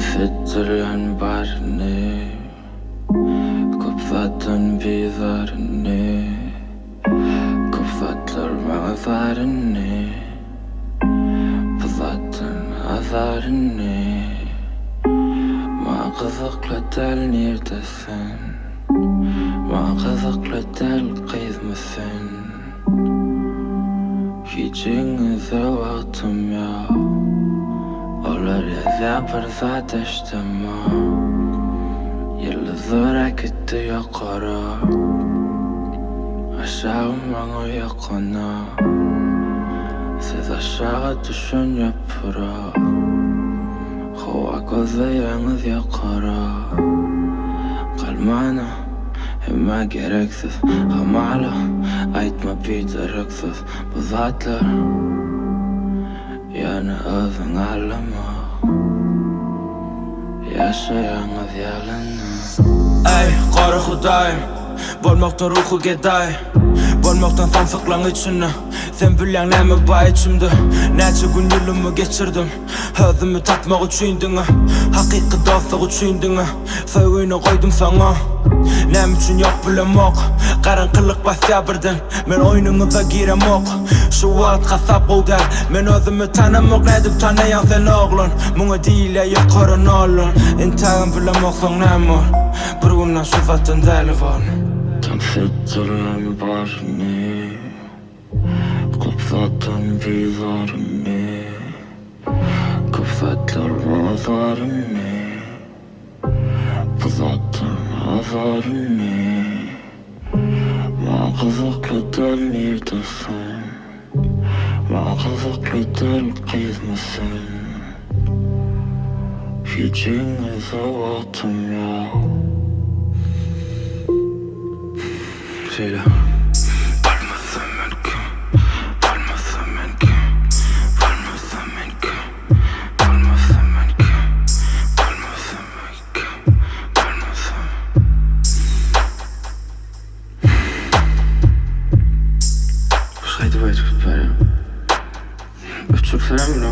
Fitterlen barni Kopfattan bidarni Kopfatlar mağazarni Pızattan azarni Ma kızıklı del neredesin Ma kızıklı del kıyızmısın Hiçinize vaktim yok Olar yazar ateştema Yıldızlar akitti yukarı Aşağı bana yakına Siz aşağı düşün yapıra Hava gözleriniz yukarı Kalmana Hemme gereksiz Hamala Aytma bitiriksiz Bu zatlar Yani özün ağlama Yaşayanız yalanı Ey qara Xudayım Bolmoqdan ruhu geday Bolmoqdan sanfıqlangıçını Sen bilen näme bar içimde Näçe gün yılımı geçirdim Özümü tapmaq üçindiňe Haqiqi dostluq üçindiňe Söýüni qoydum sana Näme üçün yok bilemoq Qaranqylyk basýa birden Men oýnuňyza giremoq Şu wagt hasap goýdar Men özümü tanamoq nädip tanaýan sen oglun Muňa diýle ýokaryn olun Intagyn bilemoqsaň näme ol Bir günden şu zatdan däli bol Tam fitterlen barni Kopfattan bidarni Kopfatlar mağazarni Pızattan azarni Ma kızıklı del neredesin Ma kızıklı del kıyızmısın Hiçinize vaktim yok Söyle Olmasa mümkün Olmasa mümkün Olmasa mümkün Olmasa mümkün Olmasa mümkün Olmasa Başkaydı baydı tutmayı Öpçük selam bile